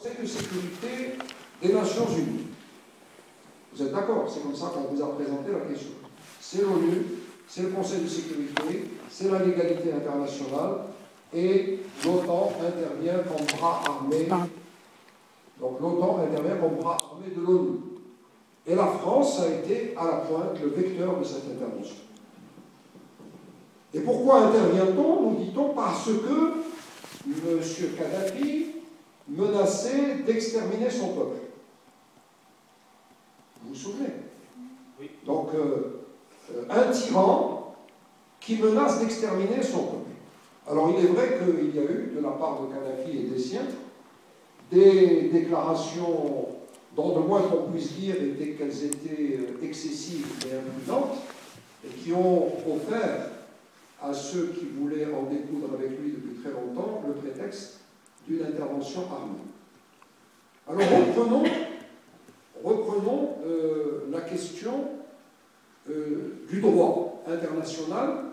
Conseil de sécurité des Nations Unies. Vous êtes d'accord? C'est comme ça qu'on vous a présenté la question. C'est l'ONU, c'est le Conseil de sécurité, c'est la légalité internationale, et l'OTAN intervient comme bras armé. Donc l'OTAN intervient comme bras armé de l'ONU. Et la France a été à la pointe, le vecteur de cette intervention. Et pourquoi intervient-on? Nous dit-on parce que M. Kadhafi menaçait d'exterminer son peuple. Vous vous souvenez? Oui. Donc, un tyran qui menace d'exterminer son peuple. Alors, il est vrai qu'il y a eu, de la part de Kadhafi et des siens, des déclarations dont le moins qu'on puisse dire était qu'elles étaient excessives et imprudentes, et qui ont offert à ceux qui voulaient en découdre avec lui depuis très longtemps le prétexte d'une intervention armée. Alors reprenons la question du droit international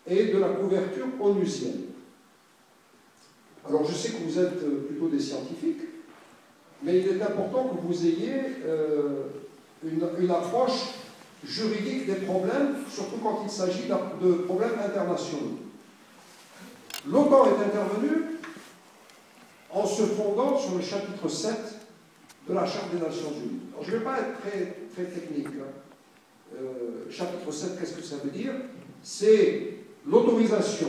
et de la couverture onusienne. Alors je sais que vous êtes plutôt des scientifiques, mais il est important que vous ayez une approche juridique des problèmes, surtout quand il s'agit de problèmes internationaux. L'OTAN est intervenue en se fondant sur le chapitre 7 de la Charte des Nations Unies. Alors, je ne vais pas être très technique. Chapitre 7, qu'est-ce que ça veut dire? C'est l'autorisation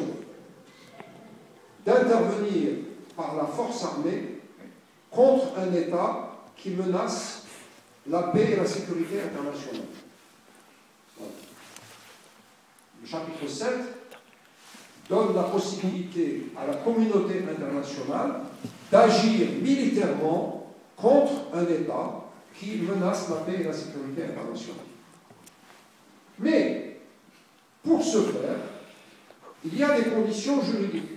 d'intervenir par la force armée contre un État qui menace la paix et la sécurité internationale. Voilà. Le chapitre 7 donne la possibilité à la communauté internationale d'agir militairement contre un État qui menace la paix et la sécurité internationale. Mais, pour ce faire, il y a des conditions juridiques.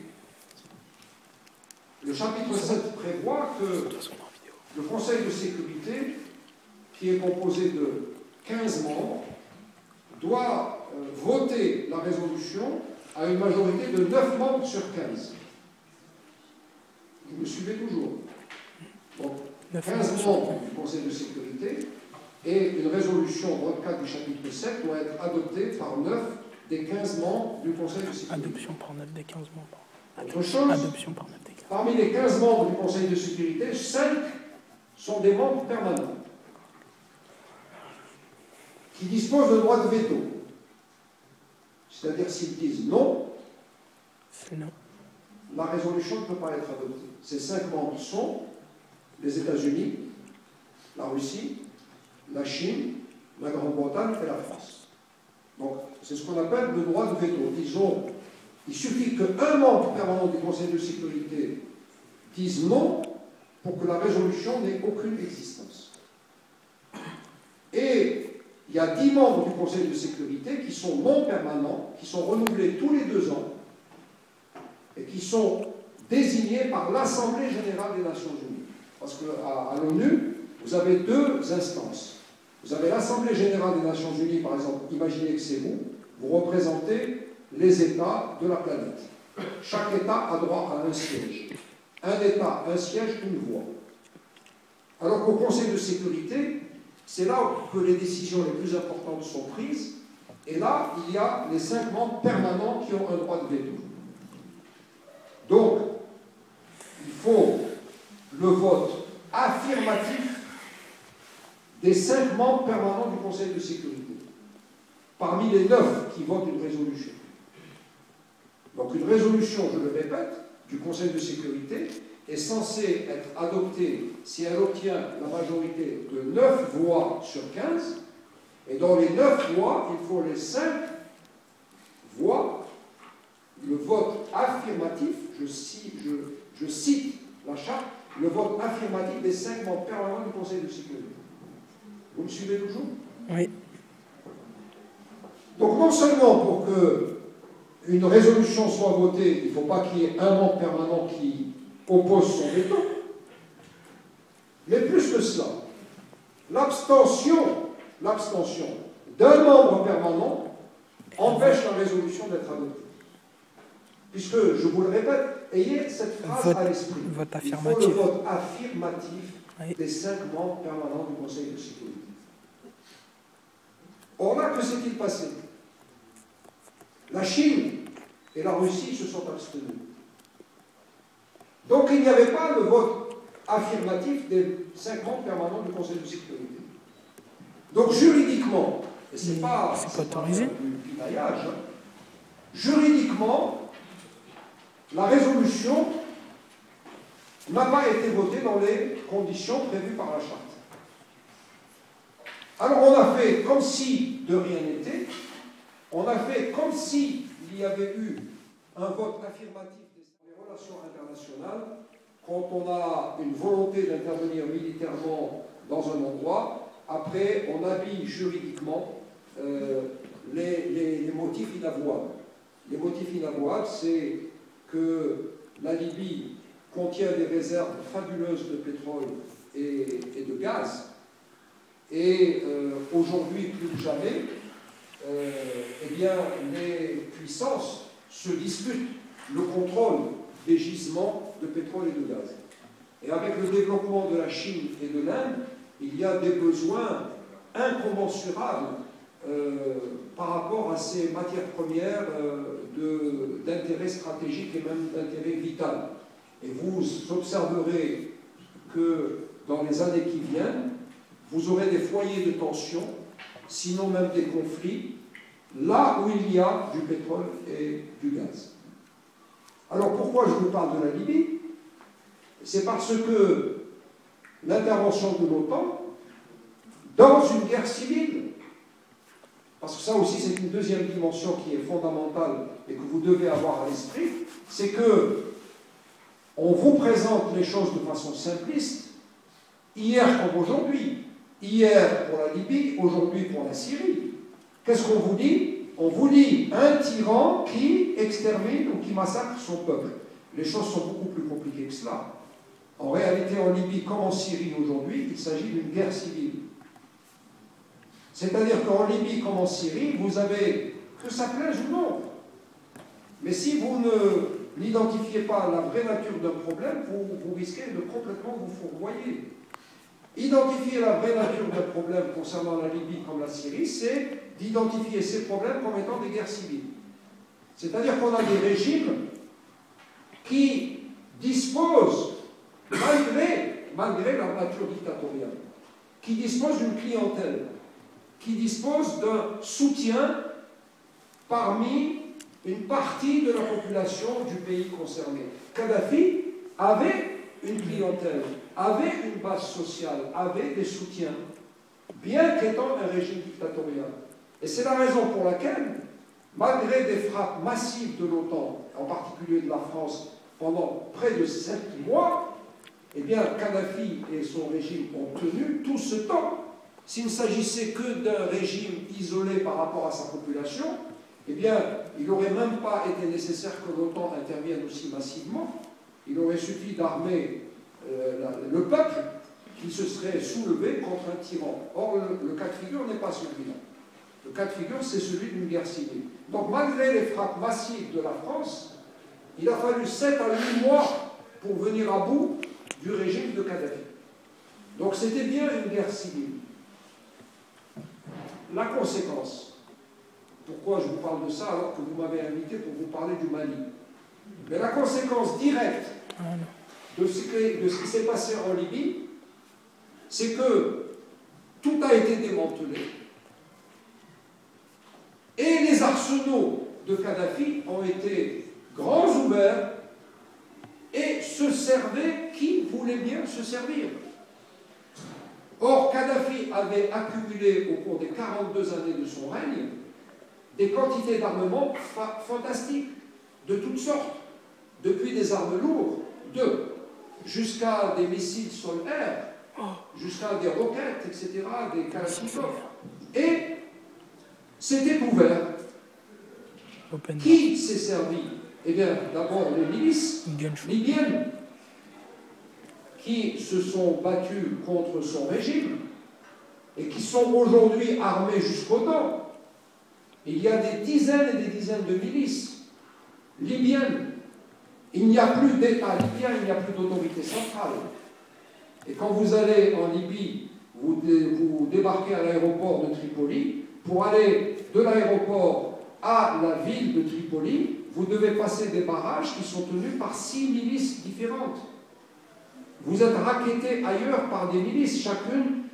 Le chapitre 7 prévoit que le Conseil de sécurité, qui est composé de 15 membres, doit voter la résolution à une majorité de 9 membres sur 15. Vous me suivez toujours? Donc, 15 membres du Conseil de sécurité, et une résolution dans le cadre du chapitre 7 doit être adoptée par 9 des 15 membres du Conseil de sécurité. Adoption par 9 des 15 membres. Autre chose, adoption par 9 des 15. Parmi les 15 membres du Conseil de sécurité, 5 sont des membres permanents qui disposent de droit de veto. C'est-à-dire, s'ils disent non, la résolution ne peut pas être adoptée. Ces 5 membres sont les États-Unis, la Russie, la Chine, la Grande-Bretagne et la France. Donc, c'est ce qu'on appelle le droit de veto. Il suffit qu'un membre permanent du Conseil de sécurité dise non pour que la résolution n'ait aucune existence. Et il y a 10 membres du Conseil de sécurité qui sont non permanents, qui sont renouvelés tous les 2 ans et qui sont désignés par l'Assemblée générale des Nations Unies. Parce qu'à l'ONU, vous avez 2 instances. Vous avez l'Assemblée générale des Nations Unies, par exemple, imaginez que c'est vous représentez les États de la planète. Chaque État a droit à un siège. Un État, un siège, une voix. Alors qu'au Conseil de sécurité, c'est là que les décisions les plus importantes sont prises, et là, il y a les 5 membres permanents qui ont un droit de veto. Donc, il faut le vote affirmatif des 5 membres permanents du Conseil de sécurité, parmi les 9 qui votent une résolution. Donc une résolution, je le répète, du Conseil de sécurité est censée être adoptée si elle obtient la majorité de 9 voix sur 15, et dans les 9 voix, il faut les 5 voix, le vote affirmatif, je cite la charte, le vote affirmatif des 5 membres permanents du Conseil de sécurité. Vous me suivez toujours? Oui. Donc non seulement pour qu'une résolution soit votée, il ne faut pas qu'il y ait un membre permanent qui oppose son veto, mais plus que cela, l'abstention d'un membre permanent empêche la résolution d'être adoptée. puisque, je vous le répète, ayez cette phrase à l'esprit. Vote Il faut affirmatif. le vote affirmatif Oui. des 5 membres permanents du Conseil de sécurité. Or là, que s'est-il passé? La Chine et la Russie se sont abstenus. Donc il n'y avait pas le vote affirmatif des 5 membres permanents du Conseil de sécurité. Donc juridiquement, et c'est pas autorisé. du pinaillage, hein, juridiquement, la résolution n'a pas été votée dans les conditions prévues par la charte. Alors on a fait comme si de rien n'était, on a fait comme s'il y avait eu un vote affirmatif des relations internationales quand on a une volonté d'intervenir militairement dans un endroit. Après, on habille juridiquement les motifs inavouables. Les motifs inavouables, c'est que la Libye contient des réserves fabuleuses de pétrole et de gaz. Et aujourd'hui, plus que jamais, eh bien, les puissances se disputent le contrôle des gisements de pétrole et de gaz. Et avec le développement de la Chine et de l'Inde, il y a des besoins incommensurables par rapport à ces matières premières d'intérêt stratégique et même d'intérêt vital. Et vous observerez que dans les années qui viennent, vous aurez des foyers de tension, sinon même des conflits, là où il y a du pétrole et du gaz. Alors pourquoi je vous parle de la Libye? C'est parce que l'intervention de l'OTAN dans une guerre civile, parce que ça aussi c'est une deuxième dimension qui est fondamentale et que vous devez avoir à l'esprit, c'est que on vous présente les choses de façon simpliste, hier comme aujourd'hui. Hier pour la Libye, aujourd'hui pour la Syrie. Qu'est-ce qu'on vous dit? On vous dit un tyran qui extermine ou qui massacre son peuple. Les choses sont beaucoup plus compliquées que cela. En réalité, en Libye comme en Syrie aujourd'hui, il s'agit d'une guerre civile. C'est-à-dire qu'en Libye comme en Syrie, vous avez, que ça plaise ou non, mais si vous n'identifiez pas la vraie nature d'un problème, vous risquez de complètement vous fourvoyer. Identifier la vraie nature d'un problème concernant la Libye comme la Syrie, c'est d'identifier ces problèmes comme étant des guerres civiles. C'est-à-dire qu'on a des régimes qui disposent, malgré leur nature dictatoriale, qui disposent d'une clientèle, qui disposent d'un soutien parmi une partie de la population du pays concerné. Kadhafi avait une clientèle, avait une base sociale, avait des soutiens, bien qu'étant un régime dictatorial. Et c'est la raison pour laquelle, malgré des frappes massives de l'OTAN, en particulier de la France, pendant près de 7 mois, eh bien, Kadhafi et son régime ont tenu tout ce temps. S'il ne s'agissait que d'un régime isolé par rapport à sa population, eh bien, il n'aurait même pas été nécessaire que l'OTAN intervienne aussi massivement. Il aurait suffi d'armer le peuple qui se serait soulevé contre un tyran. Or, le cas de figure n'est pas celui-là. Le cas de figure, c'est celui d'une guerre civile. Donc, malgré les frappes massives de la France, il a fallu 7 à 8 mois pour venir à bout du régime de Kadhafi. Donc, c'était bien une guerre civile. La conséquence, pourquoi je vous parle de ça alors que vous m'avez invité pour vous parler du Mali? Mais la conséquence directe de ce qui s'est passé en Libye, c'est que tout a été démantelé et les arsenaux de Kadhafi ont été grands ouverts et se servaient qui voulait bien se servir. Or, Kadhafi avait accumulé au cours des 42 années de son règne des quantités d'armements fantastiques, de toutes sortes, depuis des armes lourdes, jusqu'à des missiles sol-air, jusqu'à des roquettes, etc., des kalachnikovs. Et c'était ouvert. Qui s'est servi? Eh bien, d'abord les milices libyennes, qui se sont battus contre son régime et qui sont aujourd'hui armés jusqu'aux dents. Il y a des dizaines et des dizaines de milices libyennes il n'y a plus d'État libyen, il n'y a plus d'autorité centrale. Et quand vous allez en Libye, vous débarquez à l'aéroport de Tripoli, pour aller de l'aéroport à la ville de Tripoli, vous devez passer des barrages qui sont tenus par 6 milices différentes. Vous êtes rackettés ailleurs par des milices, chacune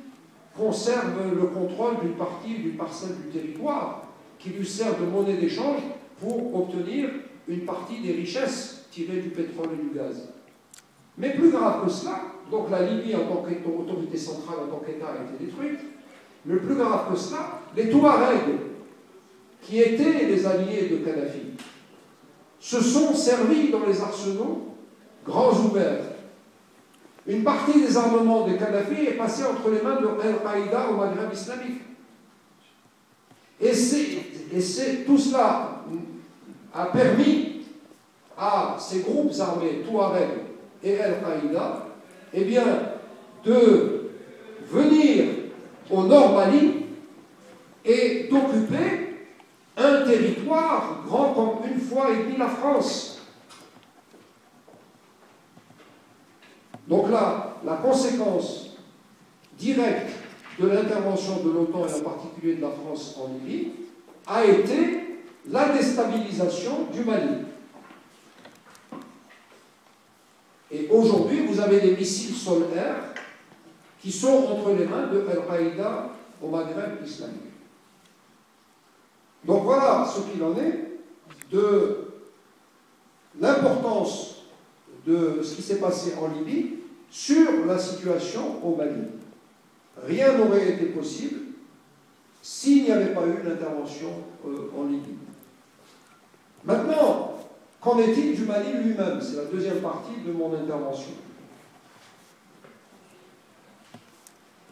conserve le contrôle d'une partie, d'une parcelle du territoire, qui lui sert de monnaie d'échange pour obtenir une partie des richesses tirées du pétrole et du gaz. Mais plus grave que cela, donc la Libye en tant qu'autorité centrale, en tant qu'État, a été détruite, mais plus grave que cela, les Touaregs, qui étaient les alliés de Kadhafi, se sont servis dans les arsenaux grands ouverts. Une partie des armements de Kadhafi est passée entre les mains de Al-Qaïda au Maghreb islamique. Et tout cela a permis à ces groupes armés, Touareg et Al-Qaïda, eh bien, de venir au nord Mali et d'occuper un territoire grand comme une fois et demie la France. Donc là, la conséquence directe de l'intervention de l'OTAN et en particulier de la France en Libye a été la déstabilisation du Mali. Et aujourd'hui, vous avez des missiles sol-air qui sont entre les mains de Al-Qaïda au Maghreb islamique. Donc voilà ce qu'il en est de l'importance de ce qui s'est passé en Libye sur la situation au Mali. Rien n'aurait été possible s'il n'y avait pas eu l'intervention en Libye. Maintenant, qu'en est-il du Mali lui-même? C'est la deuxième partie de mon intervention.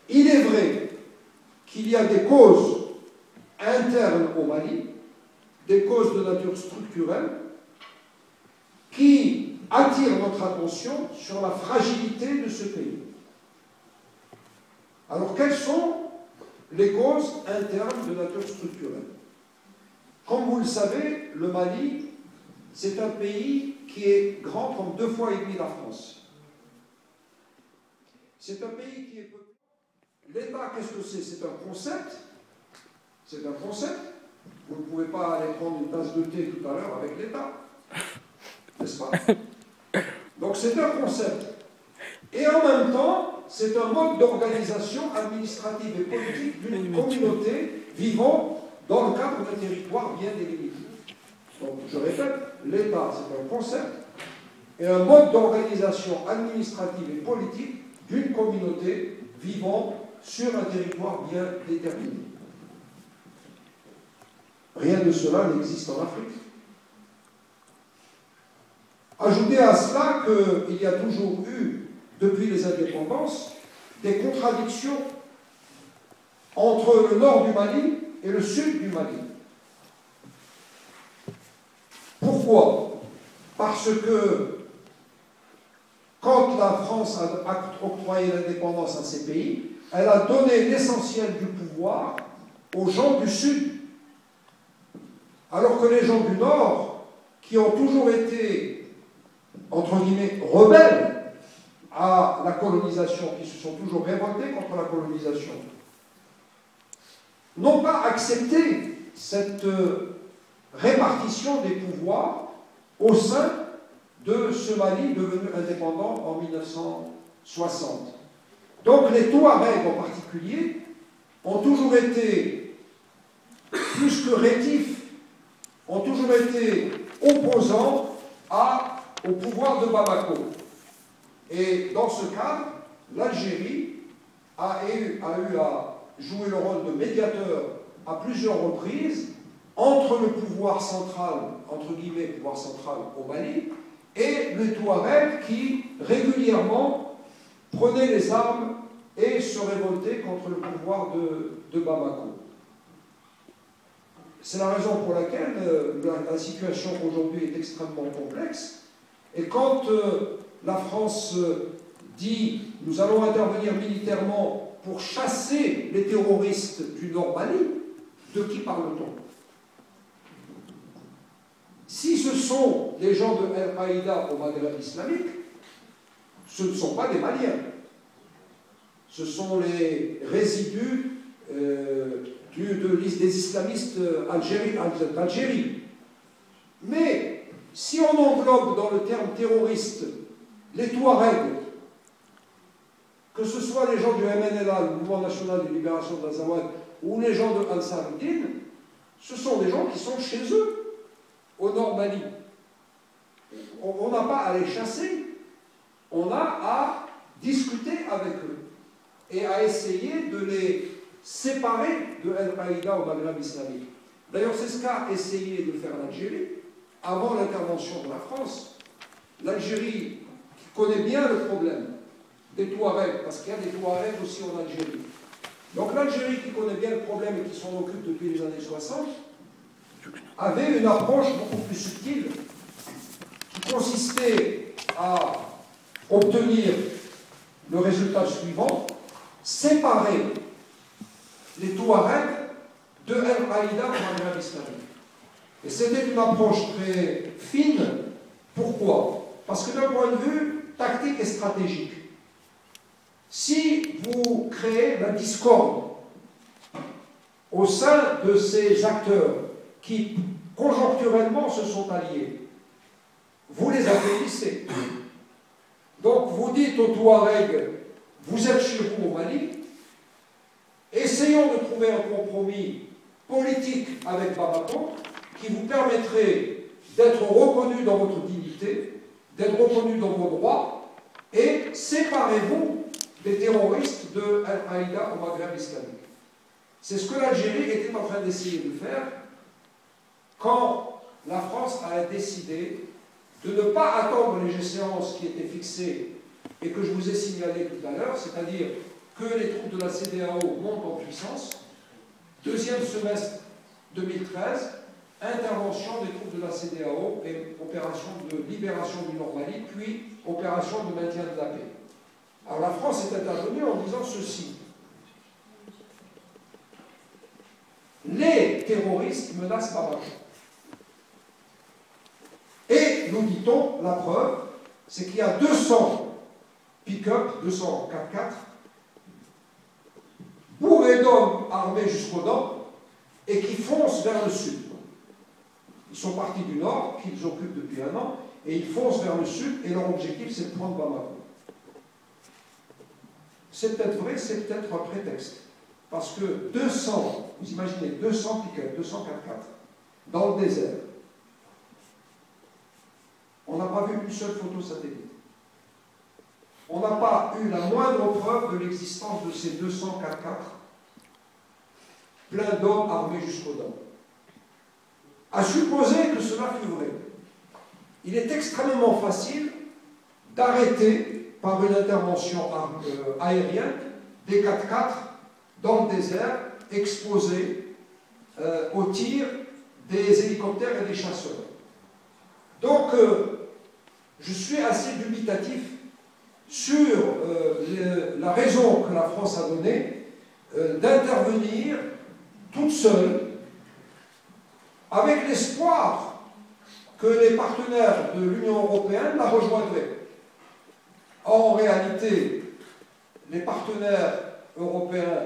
Il est vrai qu'il y a des causes internes au Mali, des causes de nature structurelle, qui attirent notre attention sur la fragilité de ce pays. Alors, quelles sont les causes internes de nature structurelle? Comme vous le savez, le Mali, c'est un pays qui est grand comme 2 fois et demi la France. C'est un pays qui est peuplé. L'État, qu'est-ce que c'est? C'est un concept. C'est un concept. Vous ne pouvez pas aller prendre une tasse de thé tout à l'heure avec l'État. N'est-ce pas? Donc c'est un concept. Et en même temps, c'est un mode d'organisation administrative et politique d'une communauté vivant dans le cadre d'un territoire bien délimité. Donc, je répète, l'État, c'est un concept et un mode d'organisation administrative et politique d'une communauté vivant sur un territoire bien déterminé. Rien de cela n'existe en Afrique. Ajoutez à cela qu'il y a toujours eu, depuis les indépendances, des contradictions entre le nord du Mali et le sud du Mali. Pourquoi? Parce que quand la France a octroyé l'indépendance à ces pays, elle a donné l'essentiel du pouvoir aux gens du sud. Alors que les gens du nord, qui ont toujours été, entre guillemets, rebelles à la colonisation, qui se sont toujours révoltés contre la colonisation, n'ont pas accepté cette répartition des pouvoirs au sein de ce Mali devenu indépendant en 1960. Donc les Touaregs en particulier ont toujours été plus que rétifs, ont toujours été opposants au pouvoir de Bamako. Et dans ce cadre, l'Algérie a eu à jouer le rôle de médiateur à plusieurs reprises entre le pouvoir central, entre guillemets, pouvoir central au Mali, et les Touaregs qui régulièrement prenaient les armes et se révoltaient contre le pouvoir de Bamako. C'est la raison pour laquelle la situation aujourd'hui est extrêmement complexe. Et quand la France dit « nous allons intervenir militairement pour chasser les terroristes du Nord Mali », de qui parle-t-on? Si ce sont des gens de Al-Qaïda au Maghreb islamique, ce ne sont pas des Maliens. Ce sont les résidus des islamistes d'Algérie. Mais si on englobe dans le terme terroriste les Touaregs, que ce soit les gens du MNLA, le Mouvement National de Libération de l'Azawad, ou les gens de Ansar-Din, ce sont des gens qui sont chez eux, au Nord Mali. On n'a pas à les chasser, on a à discuter avec eux et à essayer de les séparer de Al-Qaïda au Maghreb islamique. D'ailleurs, c'est ce qu'a essayé de faire l'Algérie avant l'intervention de la France. L'Algérie, qui connaît bien le problème des Touaregs, parce qu'il y a des Touaregs aussi en Algérie. Donc l'Algérie, qui connaît bien le problème et qui s'en occupe depuis les années 60, avait une approche beaucoup plus subtile qui consistait à obtenir le résultat suivant: séparer les Touaregs de Al-Qaïda au Maghreb islamique. Et c'était une approche très fine. Pourquoi? Parce que d'un point de vue tactique et stratégique, si vous créez la discorde au sein de ces acteurs qui conjoncturellement se sont alliés, vous les affaiblissez. Donc vous dites aux Touaregs, vous êtes chez vous au Mali, essayons de trouver un compromis politique avec Bamako qui vous permettrait d'être reconnu dans votre dignité, d'être reconnu dans vos droits, et séparez-vous des terroristes de Al-Qaïda au Maghreb islamique. C'est ce que l'Algérie était en train d'essayer de faire quand la France a décidé de ne pas attendre les échéances qui étaient fixées et que je vous ai signalées tout à l'heure, c'est-à-dire que les troupes de la CEDEAO montent en puissance, deuxième semestre 2013, intervention des troupes de la CEDEAO et opération de libération du Nord Mali, puis opération de maintien de la paix. Alors la France est intervenue en disant ceci: les terroristes menacent Bamako. Et nous dit-on, la preuve, c'est qu'il y a 200 pick-up, 200 4x4, bourrés d'hommes armés jusqu'aux dents, et qui foncent vers le sud. Ils sont partis du nord, qu'ils occupent depuis un an, et ils foncent vers le sud, et leur objectif, c'est de prendre Bamako. C'est peut-être vrai, c'est peut-être un prétexte. Parce que 200, vous imaginez, 200 pick-up, 200 4x4, dans le désert, on n'a pas vu une seule photo satellite. On n'a pas eu la moindre preuve de l'existence de ces 200 4x4 pleins d'hommes armés jusqu'aux dents. À supposer que cela fût vrai, il est extrêmement facile d'arrêter par une intervention aérienne des 4x4 dans le désert, exposés aux tirs des hélicoptères et des chasseurs. Donc, je suis assez dubitatif sur la raison que la France a donnée d'intervenir toute seule, avec l'espoir que les partenaires de l'Union européenne la rejoindraient. Or, en réalité, les partenaires européens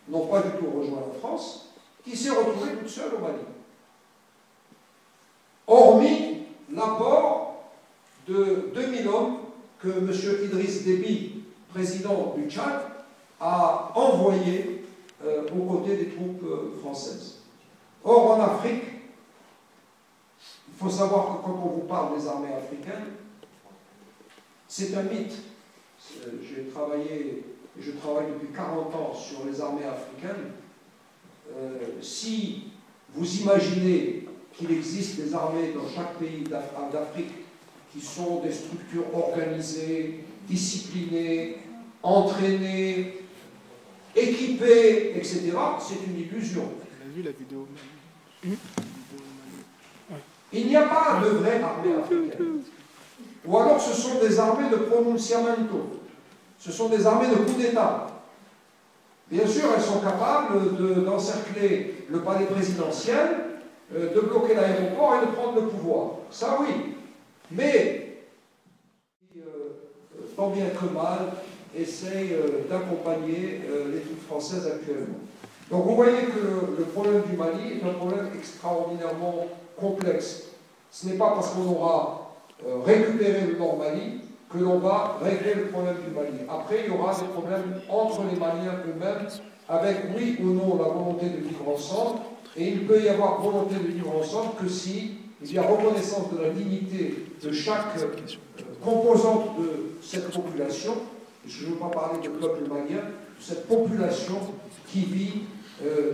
n'ont pas du tout rejoint la France, qui s'est retrouvée toute seule au Mali. Hormis l'apport de 2000 hommes que M. Idriss Déby, président du Tchad, a envoyés aux côtés des troupes françaises. Or, en Afrique, il faut savoir que quand on vous parle des armées africaines, c'est un mythe. J'ai travaillé, et je travaille depuis 40 ans sur les armées africaines. Si vous imaginez qu'il existe des armées dans chaque pays d'Afrique qui sont des structures organisées, disciplinées, entraînées, équipées, etc., c'est une illusion. On a vu la vidéo. Il n'y a pas de vraie armée africaine. Ou alors ce sont des armées de pronunciamento. Ce sont des armées de coup d'État. Bien sûr, elles sont capables d'encercler le palais présidentiel de bloquer l'aéroport et de prendre le pouvoir. Ça oui. Mais, tant bien que mal, essaye d'accompagner les troupes françaises actuellement. Donc vous voyez que le problème du Mali est un problème extraordinairement complexe. Ce n'est pas parce qu'on aura récupéré le Nord Mali que l'on va régler le problème du Mali. Après, il y aura des problèmes entre les Maliens eux-mêmes, avec oui ou non la volonté de vivre ensemble, et il peut y avoir volonté de vivre ensemble que si il y a reconnaissance de la dignité de chaque composante de cette population. Je ne veux pas parler du peuple malien, de cette population qui vit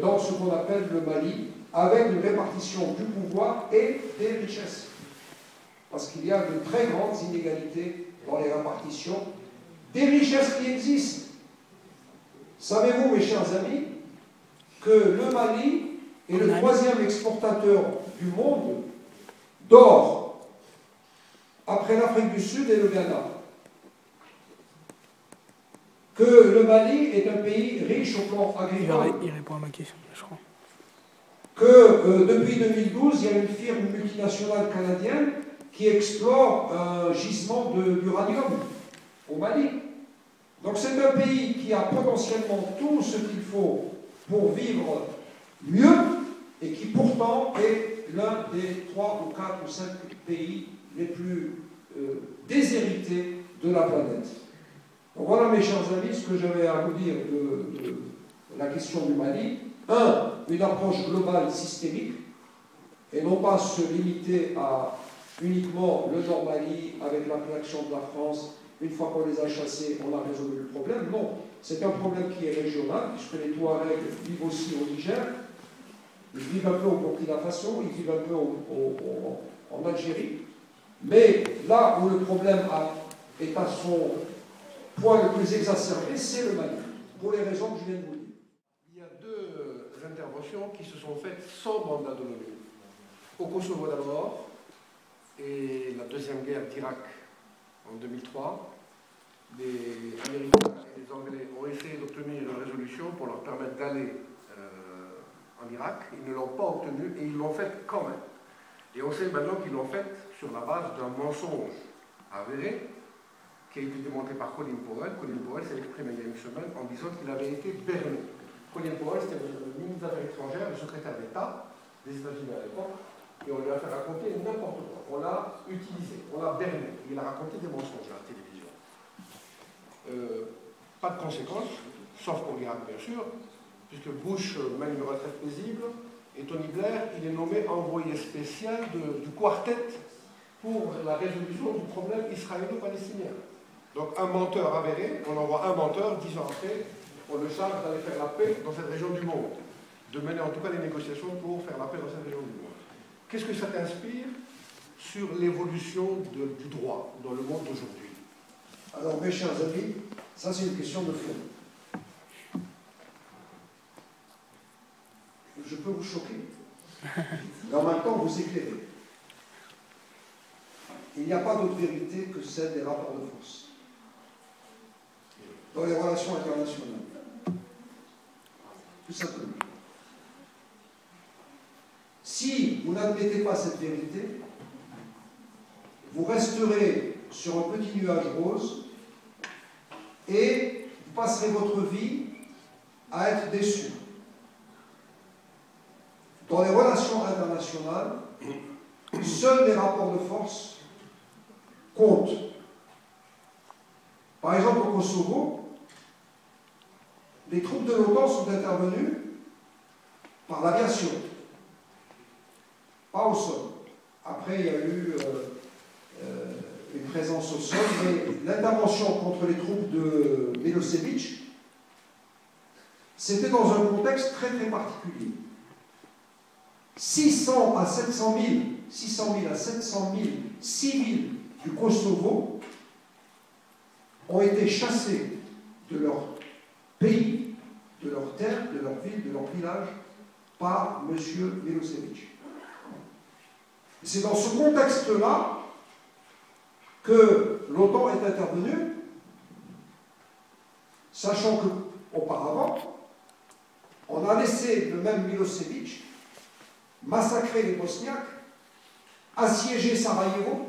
dans ce qu'on appelle le Mali, avec une répartition du pouvoir et des richesses. Parce qu'il y a de très grandes inégalités dans les répartitions des richesses qui existent. Savez-vous, mes chers amis, que le Mali est le troisième exportateur du monde d'or, après l'Afrique du Sud et le Ghana? Que le Mali est un pays riche au plan agricole. Il répond à ma question, je crois. Que depuis 2012, il y a une firme multinationale canadienne qui explore un gisement d'uranium au Mali. Donc c'est un pays qui a potentiellement tout ce qu'il faut pour vivre mieux et qui pourtant est l'un des 3 ou 4 ou 5 pays les plus déshérités de la planète. Donc voilà, mes chers amis, ce que j'avais à vous dire de la question du Mali. Une approche globale systémique, et non pas se limiter à uniquement le Nord Mali avec l'action de la France. Une fois qu'on les a chassés, on a résolu le problème. Non, c'est un problème qui est régional, puisque les Touaregs vivent aussi au Niger, ils vivent un peu au Burkina Faso, ils vivent un peu en Algérie. Mais là où le problème est à son point le plus exacerbé, c'est le Mali, pour les raisons que je viens de vous dire. Il y a 2 interventions qui se sont faites sans mandat de l'ONU. Au Kosovo d'abord, et la deuxième guerre d'Irak en 2003. Les Américains et les Anglais ont essayé d'obtenir une résolution pour leur permettre d'aller en Irak. Ils ne l'ont pas obtenue et ils l'ont faite quand même. Et on sait maintenant qu'ils l'ont faite sur la base d'un mensonge avéré qui a été démonté par Colin Powell. Colin Powell s'est exprimé il y a une semaine en disant qu'il avait été berné. Colin Powell, c'était le ministre des Affaires étrangères, le secrétaire d'État des États-Unis à l'époque, et on lui a fait raconter n'importe quoi. On l'a utilisé, on l'a berné. Il a raconté des mensonges à la télévision. Pas de conséquences, sauf pour l'Irak bien sûr, puisque Bush mène une retraite paisible, et Tony Blair, il est nommé envoyé spécial du quartet pour la résolution du problème israélo-palestinien. Donc un menteur avéré, on envoie un menteur, 10 ans après, on le charge d'aller faire la paix dans cette région du monde, de mener en tout cas les négociations pour faire la paix dans cette région du monde. Qu'est-ce que ça t'inspire sur l'évolution du droit dans le monde d'aujourd'hui? Alors, mes chers amis, ça c'est une question de fond. Je peux vous choquer, mais en même temps vous éclairer. Il n'y a pas d'autre vérité que celle des rapports de force dans les relations internationales. Tout simplement. Si vous n'admettez pas cette vérité, vous resterez sur un petit nuage rose et vous passerez votre vie à être déçu. Dans les relations internationales, seuls les rapports de force comptent. Par exemple, au Kosovo, les troupes de l'OTAN sont intervenues par l'aviation, pas au sol. Après, il y a eu une présence au sol, mais l'intervention contre les troupes de Milosevic, c'était dans un contexte très très particulier. 600 à 700 000 civils du Kosovo ont été chassés de leur pays, de leur terre, de leur ville, de leur village, par M. Milosevic. C'est dans ce contexte-là que l'OTAN est intervenue, sachant qu'auparavant, on a laissé le même Milosevic massacrer les Bosniaques, assiéger Sarajevo,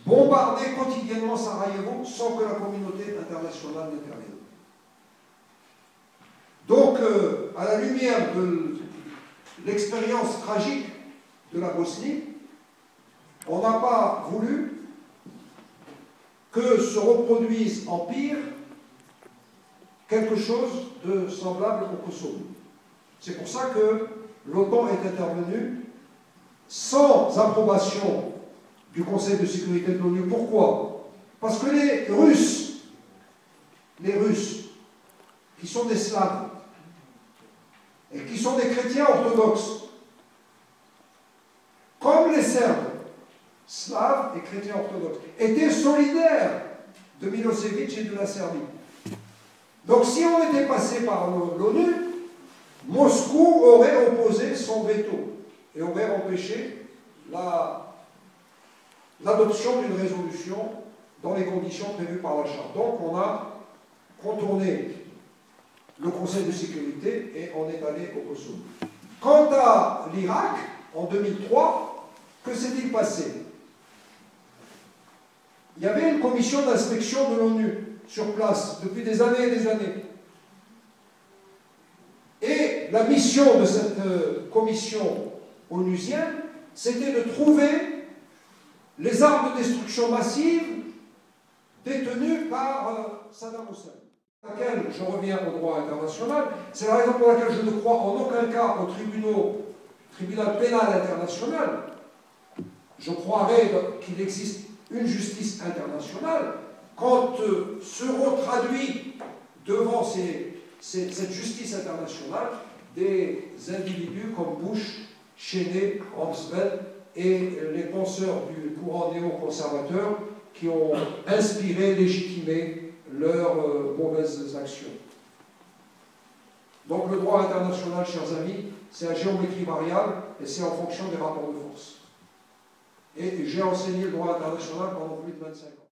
bombarder quotidiennement Sarajevo sans que la communauté internationale n'intervienne. Donc, à la lumière de l'expérience tragique de la Bosnie, on n'a pas voulu que se reproduise en pire quelque chose de semblable au Kosovo. C'est pour ça que l'OTAN est intervenue sans approbation du Conseil de sécurité de l'ONU. Pourquoi? Parce que les Russes, qui sont des Slaves, et qui sont des chrétiens orthodoxes, comme les Serbes, Slaves et chrétiens orthodoxes, étaient solidaires de Milosevic et de la Serbie. Donc si on était passé par l'ONU, Moscou aurait opposé son veto et aurait empêché l'adoption d'une résolution dans les conditions prévues par la Charte. Donc on a contourné le Conseil de sécurité et on est allé au Kosovo. Quant à l'Irak, en 2003, que s'est-il passé? Il y avait une commission d'inspection de l'ONU sur place depuis des années et des années. Et la mission de cette commission onusienne, c'était de trouver les armes de destruction massive détenues par Saddam Hussein. Laquelle je reviens au droit international, c'est la raison pour laquelle je ne crois en aucun cas au tribunal pénal international. Je croirais qu'il existe une justice internationale quand seront traduits devant cette justice internationale des individus comme Bush, Cheney, Rumsfeld et les penseurs du courant néoconservateur qui ont inspiré, légitimé leurs mauvaises actions. Donc le droit international, chers amis, c'est la géométrie variable et c'est en fonction des rapports de force. Et j'ai enseigné le droit international pendant plus de 25 ans.